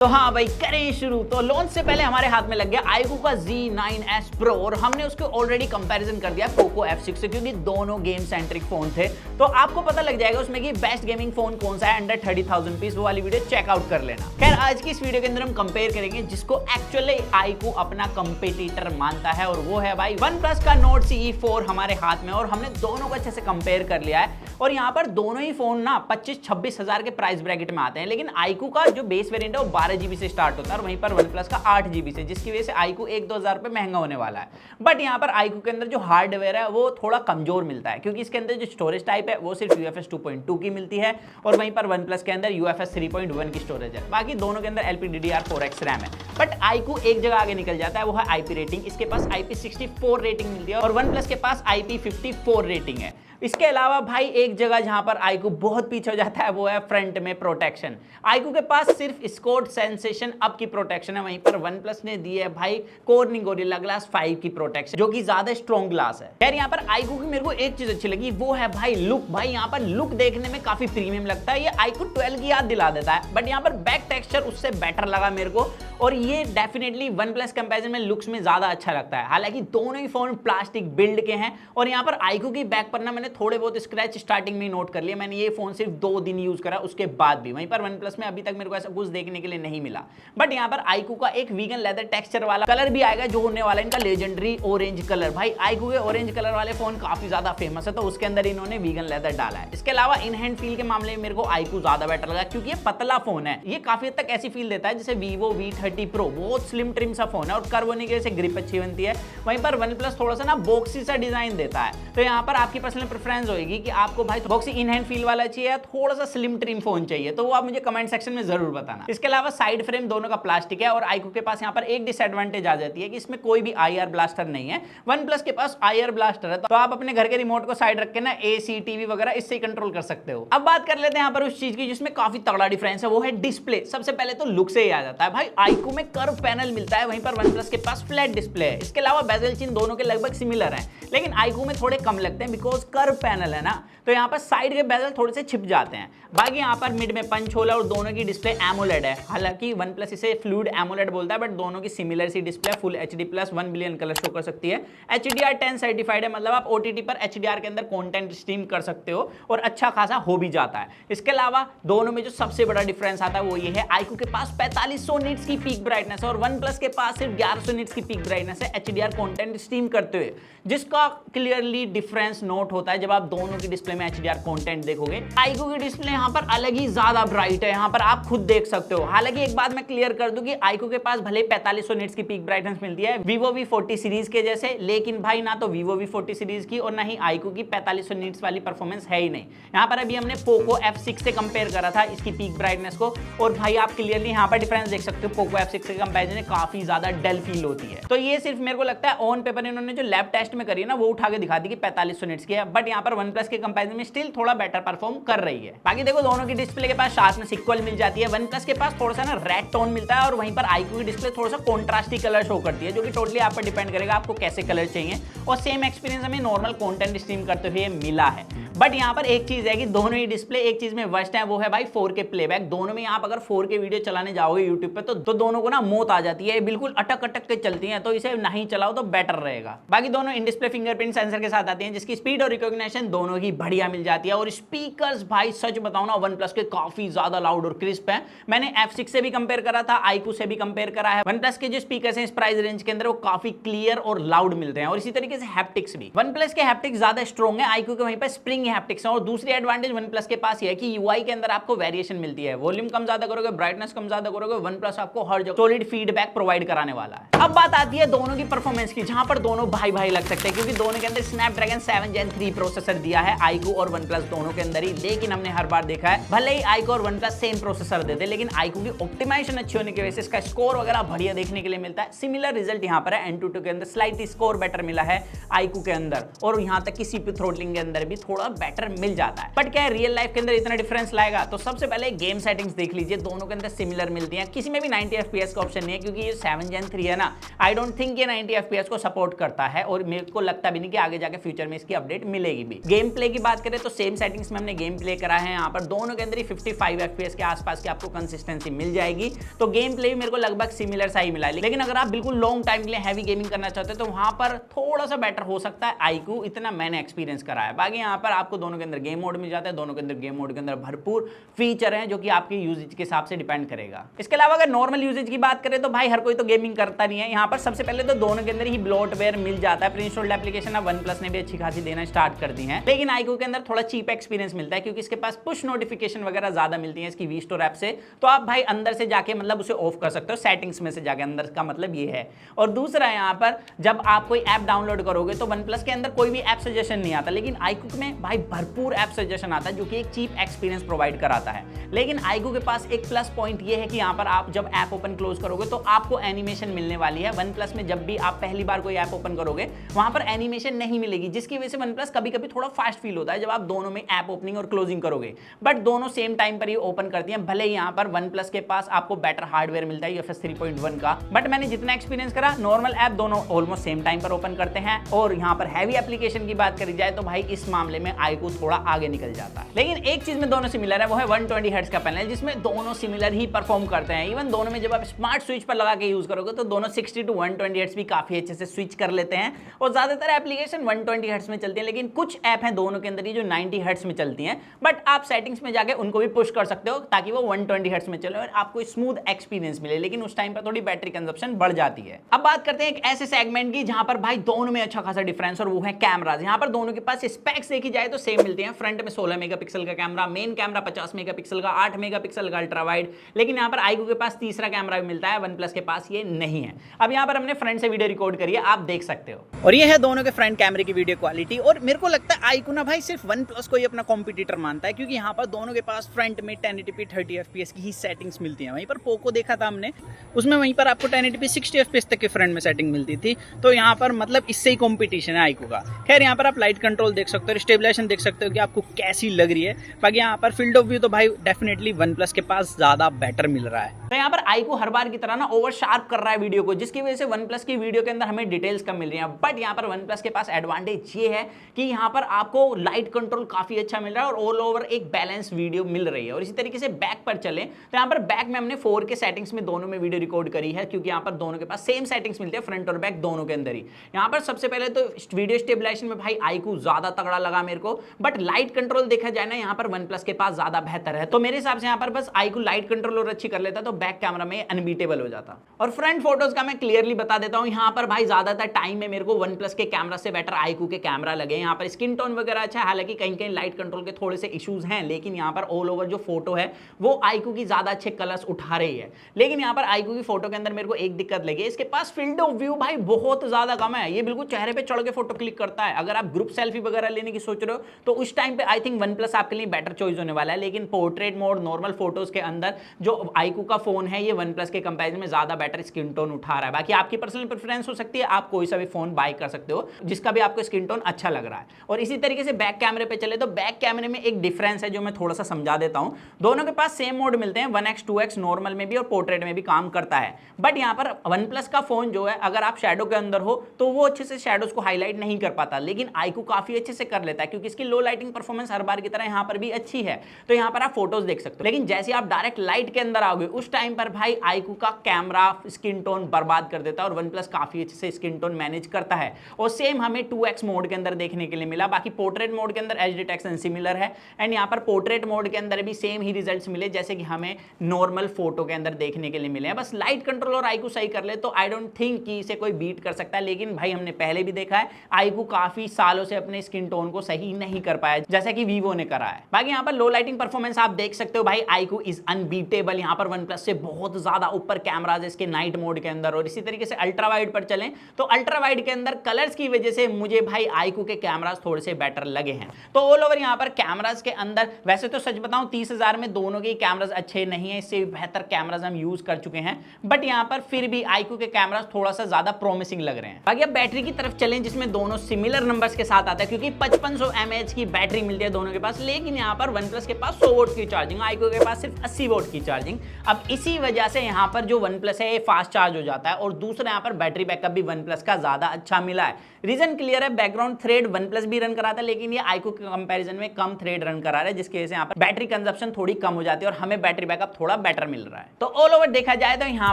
तो हाँ भाई करें शुरू। तो लॉन्च से पहले हमारे हाथ में लग गया iQOO का Z9S Pro और हमने उसको ऑलरेडी कंपैरिजन कर दिया पोको F6 से, क्योंकि दोनों गेम सेंट्रिक फोन थे। तो आपको पता लग जाएगा उसमें कि बेस्ट गेमिंग फोन कौन सा है अंडर 30,000 पीस। वो वाली वीडियो चेकआउट कर लेना। खैर आज की इस वीडियो के अंदर हम कंपेयर करेंगे जिसको एक्चुअली iQOO अपना कंपेटिटर मानता है, और वो है भाई OnePlus का Nord CE4 हमारे हाथ में। और हमने दोनों को अच्छे से कंपेयर कर लिया है और यहाँ पर दोनों ही फोन ना 25-26 हजार के प्राइस ब्रैकेट में आते हैं, लेकिन iQOO का जो बेस वेरिएंट है वो 12 GB से स्टार्ट होता है और वहीं पर OnePlus का 8 GB से, जिसकी वजह से iQOO 1-2 हजार रुपए महंगा होने वाला है। बट यहाँ पर iQOO के अंदर जो हार्डवेयर है वो थोड़ा कमजोर मिलता है, क्योंकि इसके अंदर जो स्टोरेज टाइप है वो सिर्फ UFS 2.2 की मिलती है और वहीं पर OnePlus के अंदर UFS 3.1 की स्टोरेज है। बाकी दोनों के अंदर LPDDR4X रैम है। बट iQOO एक जगह आगे निकल जाता है, वो है IP रेटिंग। इसके पास IP64 रेटिंग मिलती है और OnePlus के पास IP54 रेटिंग है। इसके अलावा भाई एक जगह जहां पर iQOO बहुत पीछे हो जाता है वो है फ्रंट में प्रोटेक्शन। iQOO के पास सिर्फ स्कोर सेंसेशन अप की प्रोटेक्शन है, वहीं पर OnePlus ने दी है भाई कॉर्निंग गोरिल्ला ग्लास 5 की प्रोटेक्शन, जो कि ज्यादा स्ट्रॉन्ग ग्लास है। यार यहाँ पर iQOO की मेरे को एक चीज अच्छी लगी, वो है भाई लुक। भाई यहाँ पर लुक देखने में काफी प्रीमियम लगता है, ये iQOO 12 की याद दिला देता है। बट यहाँ पर बैक टेक्सचर उससे बेटर लगा मेरे को, और ये डेफिनेटली OnePlus कंपैरिजन में लुक्स में ज्यादा अच्छा लगता है। हालांकि दोनों ही फोन प्लास्टिक बिल्ड के हैं और यहाँ पर iQOO की बैक पर ना मैंने थोड़े बहुत स्क्रैच स्टार्टिंग में नोट कर लिए। मैंने ये फोन सिर्फ 2 दिन यूज करा, उसके बाद भी। वहीं पर OnePlus में अभी तक मेरे को ऐसा कुछ देखने के लिए नहीं मिला। बट यहाँ पर iQOO का एक वीगन लेदर टेक्सचर वाला कलर भी आएगा, जो होने वाला है इनका लेजेंडरी ऑरेंज कलर। भाई iQOO के ऑरेंज कलर वाले फोन काफी ज्यादा फेमस है, तो उसके अंदर इन्होंने वीगन लेदर डाला है। इसके अलावा इन हैंड फील के मामले में मेरे को iQOO ज्यादा बेटर लगा, क्योंकि ये पतला फोन है। ये काफी हद तक ऐसी फील देता है जैसे Vivo V30 Pro, बहुत स्लिम ट्रिम सा फोन है और कर्व होने की वजह से ग्रिप अच्छी बनती है। वहीं पर OnePlus थोड़ा सा ना बॉक्सी सा डिजाइन देता है। तो यहाँ पर आपकी पर्सनल प्रेफरेंस होगी कि आपको भाई बॉक्सी इन हैंड फील वाला चाहिए या थोड़ा सा स्लिम ट्रिम फोन चाहिए, तो वो आप मुझे कमेंट सेक्शन में जरूर बताना। इसके अलावा साइड फ्रेम दोनों का प्लास्टिक है और iQOO के पास यहाँ पर एक डिसएडवांटेज आ जाती है कि इसमें कोई भी IR ब्लास्टर नहीं है। OnePlus के पास IR ब्लास्टर है, तो आप अपने घर के रिमोट को साइड रख के ना AC TV वगैरह इससे ही कंट्रोल कर सकते हो। अब बात कर लेते हैं यहाँ पर उस चीज की जिसमें काफी तगड़ा डिफरेंस है, वो है डिस्प्ले। सबसे पहले तो लुक से ही आ जाता है भाई, iQOO में कर्व पैनल मिलता है, वहीं पर OnePlus के पास फ्लैट डिस्प्ले है। इसके अलावा बेजल चिन्ह दोनों के लगभग सिमिलर हैं, लेकिन iQOO में थोड़े कम लगते हैं बिकॉज कर्व पैनल है ना, तो यहाँ पर साइड के बेजल थोड़े से छिप जाते हैं। बाकी यहाँ पर मिड में पंच होल है और दोनों की डिस्प्ले AMOLED है। हालांकि OnePlus इसे फ्लूइड AMOLED बोलता है, बट दोनों की सिमिलर सी display full HD plus 1 billion colour show कर सकती है। HDR10 सर्टिफाइड है, मतलब आप OTT पर HDR के अंदर कंटेंट स्ट्रीम कर सकते हो और अच्छा खासा हो भी जाता है। इसके अलावा दोनों में जो सबसे बड़ा डिफरेंस आता है वो ये है, iQOO के पास 4500 निट्स की पीक ब्राइटनेस है और OnePlus के पास सिर्फ 1100 निट्स की पीक ब्राइटनेस है HDR कंटेंट स्ट्रीम करते हुए, जिसका क्लियरली डिफरेंस नोट होता है जब आप दोनों की डिस्प्ले में HDR कंटेंट देखोगे। iQOO की डिस्प्ले यहाँ पर अलग ही ज्यादा ब्राइट है, यहाँ पर आप खुद देख सकते हो। हालांकि एक बात मैं क्लियर कर दूं कि iQOO के पास भले 4500 निट्स की पीक ब्राइटनेस मिलती है Vivo V40 सीरीज के जैसे, लेकिन भाई ना तो Vivo V40 सीरीज की और ना ही iQOO की 4500 निट्स वाली परफॉर्मेंस है ही नहीं। यहाँ पर अभी हमने पोको F6 से कंपेयर करा था इसकी पीक ब्राइटनेस को, और भाई आप क्लियरली यहाँ पर डिफरेंस देख सकते हो। पोको F6 के कंपेरिजन में काफी ज्यादा डल फील होती है। तो ये सिर्फ मेरे को लगता है ऑन पेपर इन्होंने जो लैब टेस्ट में करी है ना वो उठा के दिखा दी कि 4500 निट्स की है, बट यहाँ पर OnePlus के कंपेरिजन में स्टिल थोड़ा बेटर परफॉर्म कर रही है। बाकी देखो दोनों की डिस्प्ले के पास शार्पनेस इक्वल मिल जाती है। OnePlus के पास थोड़ा सा ना रेड टोन मिलता है और वहीं पर iQOO की डिस्प्ले थोड़ा सा कॉन्ट्रास्टी कलर शो करती है, जो कि टोटली आप पर डिपेंड करेगा आपको कैसे कलर चाहिए। और सेम एक्सपीरियंस हमें नॉर्मल कंटेंट स्ट्रीम करते हुए मिला है। बट यहाँ पर एक चीज है कि दोनों ही डिस्प्ले एक चीज में वर्स्ट है, वो है भाई 4K प्लेबैक। दोनों में आप अगर 4K वीडियो चलाने जाओगे यूट्यूब पे तो दोनों को ना मौत आ जाती है, बिल्कुल अटक अटक के चलती हैं, तो इसे नहीं चलाओ तो बेटर रहेगा। बाकी दोनों इन डिस्प्ले फिंगरप्रिंट सेंसर के साथ आती हैं, जिसकी स्पीड और रिकॉग्निशन दोनों ही बढ़िया मिल जाती है। और स्पीकर्स भाई सच बताओ ना OnePlus के काफी ज्यादा लाउड और क्रिस्प है। मैंने F6 से भी कंपेयर करा था, iQOO से भी कंपेयर करा है। OnePlus के जो स्पीकर्स हैं इस प्राइस रेंज के अंदर वो काफी क्लियर और लाउड मिलते हैं, और इसी तरीके से हैप्टिक्स भी। OnePlus के हैप्टिक्स ज्यादा स्ट्रॉन्ग है, iQOO के वहीं पर स्प्रिंग हैप्टिक्स है। और दूसरी एडवांटेज OnePlus के पास है कि UI के अंदर आपको वेरिएशन मिलती है। वॉल्यूम कम ज्यादा करोगे, ब्राइटनेस कम ज्यादा करोगे, OnePlus आपको हर जगह सॉलिड फीडबैक प्रोवाइड कराने वाला है। अब बात आती है दोनों की परफॉर्मेंस की, जहां पर दोनों भाई भाई लग सकते हैं, क्योंकि दोनों के अंदर Snapdragon 7 Gen 3 प्रोसेसर दिया है iQOO और OnePlus दोनों के अंदर ही। लेकिन हमने हर बार देखा है भले ही iQOO और OnePlus सेम प्रोसेसर देते, लेकिन iQOO की ऑप्टिमाइजेशन अच्छी होने की वजह से इसका स्कोर वगैरह बढ़िया देखने के लिए मिलता है। सिमिलर रिजल्ट यहाँ पर है Antutu के अंदर, स्लाइटली स्कोर बेटर मिला है iQOO के अंदर, और यहाँ तक कि CPU थ्रोटलिंग के अंदर भी थोड़ा बेटर मिल जाता है। बट क्या रियल लाइफ के अंदर इतना डिफरेंस लाएगा? तो सबसे पहले गेम सेटिंग्स देख लीजिए, दोनों के अंदर सिमिलर मिलती हैं। किसी में भी 90 FPS का ऑप्शन नहीं है, क्योंकि ये 7 Gen 3 है ना, आई डोंट थिंक ये 90 FPS को सपोर्ट करता है, और मेरे को लगता भी नहीं कि आगे जाके फ्यूचर में इसकी अपडेट मिलेगी भी। गेम प्ले की बात करें तो सेम सेटिंग्स में हमने गेम प्ले करा है, यहाँ पर दोनों के अंदर ही 55 FPS के आसपास की आपको कंसिस्टेंसी मिल जाएगी। तो गेम प्ले भी मेरे को लगभग सिमिलर सा ही मिला है। लेकिन अगर आप बिल्कुल लॉन्ग टाइम के लिए हैवी गेमिंग करना चाहते हैं तो वहां पर थोड़ा सा बेटर हो सकता है iQOO, इतना मैंने एक्सपीरियंस करा है। बाकी यहाँ पर आपको दोनों के अंदर गेम मोड मिल जाता है, दोनों के अंदर गेम मोड के अंदर भरपूर फीचर हैं जो कि आपके यूजेज के हिसाब से डिपेंड करेगा। इसके अलावा अगर नॉर्मल यूजेज की बात करें तो भाई हर कोई तो गेमिंग करता नहीं है। यहाँ पर सबसे पहले तो दोनों के अंदर ही ब्लोटवेयर मिल जाता है, प्री इंस्टॉल्ड एप्लीकेशन अब OnePlus ने भी अच्छी खासी देना स्टार्ट कर दी है। लेकिन iQOO के अंदर थोड़ा चीप एक्सपीरियंस मिलता है, क्योंकि इसके पास पुश नोटिफिकेशन वगैरह ज्यादा मिलती है इसकी वी स्टोर ऐप से। तो आप भाई अंदर से जाके मतलब उसे ऑफ कर सकते हो, सेटिंग्स में से जाके अंदर का मतलब ये है। और दूसरा यहाँ पर जब आप कोई ऐप डाउनलोड करोगे तो OnePlus के अंदर कोई भी ऐप सजेशन नहीं आता, लेकिन iQOO में भाई भरपूर ऐप सजेशन आता है, जो कि एक चीप एक्सपीरियंस प्रोवाइड कराता है। लेकिन iQOO के पास एक प्लस पॉइंट ये है कि यहाँ पर आप जब ऐप ओपन क्लोज करोगे तो आपको एनिमेशन मिलने वाली है। OnePlus में जब भी आप पहली बार कोई ऐप ओपन करोगे वहां पर एनिमेशन नहीं मिलेगी, जिसकी वजह से OnePlus कभी कभी थोड़ा फास्ट फील होता है जब आप दोनों में ऐप ओपनिंग और क्लोजिंग करोगे। बट दोनों सेम टाइम पर ही ओपन करती हैं, भले ही यहाँ पर OnePlus के पास आपको बेटर हार्डवेयर मिलता है UFS 3.1 का। बट मैंने जितना एक्सपीरियंस करा, नॉर्मल ऐप दोनों ऑलमोस्ट सेम टाइम पर ओपन करते हैं। और यहाँ पर हैवी एप्लीकेशन की बात करी जाए तो भाई इस मामले में iQOO थोड़ा आगे निकल जाता है। लेकिन एक चीज में दोनों सिमिलर है, वो है 120 हर्ट्ज का पैनल, जिसमें दोनों सिमिलर ही परफॉर्म करते हैं। इवन दोनों में जब आप स्मार्ट स्विच पर लगा के यूज करोगे तो दोनों 60 to 120 हर्ट्ज भी काफी अच्छे से स्विच कर लेते हैं, और ज्यादातर एप्लीकेशन 120 हर्ट्ज में चलती है। लेकिन कुछ ऐप हैं दोनों के अंदर ही जो 90 हर्ट्ज में चलती हैं, बट आप सेटिंग्स में जाके उनको भी पुश कर सकते हो ताकि वो 120 हर्ट्ज में चले और आपको स्मूथ एक्सपीरियंस मिले। लेकिन उस टाइम पर थोड़ी बैटरी कंजप्शन बढ़ जाती है। अब बात करते हैं एक ऐसे सेगमेंट की जहां पर भाई दोनों में अच्छा खासा डिफरेंस, और वो है कैमराज। यहाँ पर दोनों के पास स्पेक्स देखी जाए तो सेम मिलते हैं। फ्रंट में 16 मेगापिक्सल का कैमरा, मेन कैमरा 50 मेगापिक्सल का, 8 मेगापिक्सल का अल्ट्रा वाइड। लेकिन यहाँ पर iQOO के पास तीसरा कैमरा भी मिलता है, OnePlus के पास ये नहीं है। अब यहाँ पर हमने फ्रंट से वीडियो रिकॉर्ड करी है, आप देख सकते हो। और ये है दोनों के फ्रंट कैमरे की वीडियो क्वालिटी। और मेरे को लगता है iQOO ना भाई सिर्फ OnePlus को ही अपना कॉम्पिटिटर मानता है, क्योंकि यहाँ पर दोनों के पास फ्रंट में 1080p 30 FPS की ही सेटिंग्स मिलती हैं। वहीं पर पोको देखा था हमने, उसमें वहीं पर आपको 1080p 60 FPS तक के फ्रंट में सेटिंग मिलती थी। तो यहाँ पर मतलब इससे ही कॉम्पिटिशन है iQOO का। खैर यहाँ पर आप लाइट कंट्रोल देख सकते हो, स्टेबलाइजेशन देख सकते हो कि आपको कैसी लग रही है। बाकी यहाँ पर फील्ड ऑफ व्यू तो भाई डेफिनेटली OnePlus के पास ज्यादा बेटर मिल रहा है। तो यहाँ पर iQOO हर बार की तरह ना ओवर शार्प कर रहा है वीडियो को, जिसकी वजह से OnePlus की वीडियो के अंदर हमें डिटेल्स कम मिल रही हैं। बट यहाँ पर OnePlus के पास एडवांटेज ये है कि यहाँ पर आपको लाइट कंट्रोल काफी अच्छा मिल रहा है और ऑल ओवर एक बैलेंस वीडियो मिल रही है। और इसी तरीके से बैक पर चले तो यहाँ पर बैक में हमने 4K सेटिंग्स में दोनों में वीडियो रिकॉर्ड करी है, क्योंकि यहाँ पर दोनों के पास सेम सेटिंग्स मिलती है, फ्रंट और बैक दोनों के अंदर ही। यहाँ पर सबसे पहले तो वीडियो स्टेबलाइजेशन में भाई iQOO ज्यादा तगड़ा लगा मेरे को, बट लाइट कंट्रोल देखा जाए ना यहाँ पर OnePlus के पास ज्यादा बेहतर है। तो मेरे हिसाब से यहाँ पर बस iQOO लाइट कंट्रोल और अच्छी कर लेता तो बैक कैमरा में अनबीटेबल हो जाता। और फ्रंट फोटोज का मैं क्लियरली बता देता हूँ, यहाँ पर भाई ज्यादातर टाइम में मेरे को OnePlus के कैमरा से बेटर iQOO के कैमरा लगे। यहाँ पर स्किन टोन वगैरह अच्छा है, हालांकि कहीं कहीं लाइट कंट्रोल के थोड़े से इश्यूज हैं, लेकिन यहाँ पर ऑल ओवर जो फोटो है वो iQOO की ज्यादा अच्छे कलर्स उठा रही है। लेकिन यहाँ पर iQOO की फोटो के अंदर मेरे को एक दिक्कत लगी, इसके पास फील्ड ऑफ व्यू भाई बहुत ज्यादा कम है। ये बिल्कुल चेहरे पे चढ़ के फोटो क्लिक करता है। अगर आप ग्रुप सेल्फी वगैरह लेने की सोच रहे हो तो उस टाइम पे आई थिंक OnePlus आपके लिए बेटर चॉइस होने वाला है। लेकिन पोर्ट्रेट मोड, नॉर्मल फोटोज के अंदर जो iQOO का फोन है ये OnePlus के कंपैरिजन में ज्यादा बेटर स्किन टोन उठा रहा है। बाकी आपकी पर्सनल प्रेफरेंस हो सकती है, आप कोई सा भी फोन बाय कर सकते हो जिसका भी आपको स्किन टोन अच्छा लग रहा है। और इसी तरीके से बैक कैमरे पे चले तो बैक कैमरे में एक डिफरेंस है जो मैं थोड़ा सा समझा देता हूं। दोनों के पास सेम मोड मिलते हैं, 1x 2x नॉर्मल में भी और पोर्ट्रेट में भी काम करता है। बट यहाँ पर OnePlus का फोन जो है अगर आप शैडो के अंदर हो तो वो अच्छे से शैडोज को हाईलाइट नहीं कर पाता, लेकिन iQOO काफी अच्छे से कर लेता है, क्योंकि इसकी लो लाइटिंग परफॉर्मेंस हर बार की तरह यहाँ पर भी अच्छी है। तो यहाँ पर आप फोटोज देख सकते हो। लेकिन जैसे आप डायरेक्ट लाइट के अंदर आओगे उस टाइम पर भाई iQOO का कैमरा स्किन टोन बर्बाद कर देता है, और OnePlus काफी अच्छे से स्किन टोन मैनेज करता है। और सेम हमें 2x मोड के अंदर देखने के लिए मिला। बाकी पोर्ट्रेट मोड के अंदर एच डिटेक्शन सिमिलर है, एंड यहाँ पर पोर्ट्रेट मोड के अंदर भी सेम ही रिजल्ट्स मिले जैसे कि हमें नॉर्मल फोटो के अंदर देखने के लिए मिले हैं। बस लाइट कंट्रोल और iQOO सही कर ले तो आई डोंट थिंक कि इसे कोई बीट कर सकता है। लेकिन भाई हमने पहले भी देखा है iQOO काफी सालों से अपने स्किन टोन को सही नहीं कर पाया, जैसा कि Vivo ने करा है। बाकी यहाँ पर लो लाइटिंग परफॉर्मेंस आप देख सकते हो भाई, iQOO इज अनबीटेबल। यहाँ पर OnePlus से बहुत ज्यादा ऊपर कैमराज इसके नाइट मोड के अंदर और इसी तरीके से अल्ट्रा वाइड पर चलें तो अल्ट्रा वाइड के अंदर कलर्स की वजह से मुझे भाई iQOO के कैमरास थोड़े से बेटर लगे हैं। तो ऑल ओवर यहाँ पर कैमरास के अंदर वैसे तो सच बताऊं 30,000 में दोनों के कैमरास अच्छे नहीं है, इससे बेहतर कैमरास हम यूज कर चुके हैं, बट यहाँ पर फिर भी iQOO के कैमरास थोड़ा सा ज्यादा प्रॉमिसिंग लग रहे हैं। बाकी अब बैटरी की तरफ चलें जिसमें दोनों सिमिलर नंबर्स के साथ आता है क्योंकि 5500 mAh की बैटरी मिलती है दोनों के पास, लेकिन यहाँ पर OnePlus के पास 100 वोट की चार्जिंग, iQOO के पास सिर्फ 80 वोट की चार्जिंग। अब इसी वजह से यहाँ पर जो OnePlus है ये फास्ट चार्ज हो जाता है और दूसरा यहाँ पर बैटरी बैकअप भी OnePlus का ज्यादा अच्छा मिला है। रीजन क्लियर है, बैकग्राउंड थ्रेड OnePlus भी रन कराता है लेकिन ये iQOO के कंपैरिजन में कम थ्रेड रन करा रहा है, जिसकी वजह से यहाँ पर बैटरी कंजप्शन थोड़ी कम हो जाती है और हमें बैटरी बैकअप थोड़ा बेटर मिल रहा है। तो ऑल ओवर देखा जाए तो यहाँ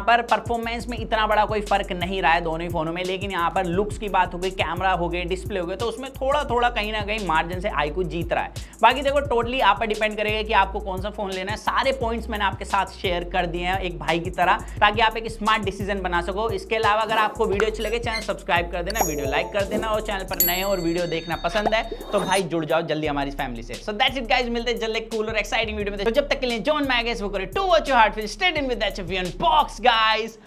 पर परफॉर्मेंस में इतना बड़ा कोई फर्क नहीं रहा है दोनों ही फोनों में, लेकिन यहाँ पर लुक्स की बात हो गई, कैमरा हो गई, डिस्प्ले हो गए, तो उसमें थोड़ा थोड़ा कहीं ना कहीं मार्जिन से iQOO जीत रहा है। बाकी देखो टोटली आप पर डिपेंड करेगा कि आपको कौन सा फोन लेना है। सारे पॉइंट्स मैंने आपके साथ शेयर कर दिए हैं एक भाई की तरह, ताकि आप एक स्मार्ट डिसीजन बना सको। इसके अलावा अगर आपको वीडियो अच्छी लगे चैनल सब्सक्राइब कर देना, वीडियो लाइक कर देना, और चैनल पर नए और वीडियो देखना पसंद है तो भाई जुड़ जाओ जल्दी हमारी फैमिली से। सो दैट्स इट गाइस, मिलते हैं जल्दी कूल और एक्साइटिंग वीडियो में। तो जब तक के लिए जॉन मैगेस वो करे to watch your heart, stay in with that unbox guys.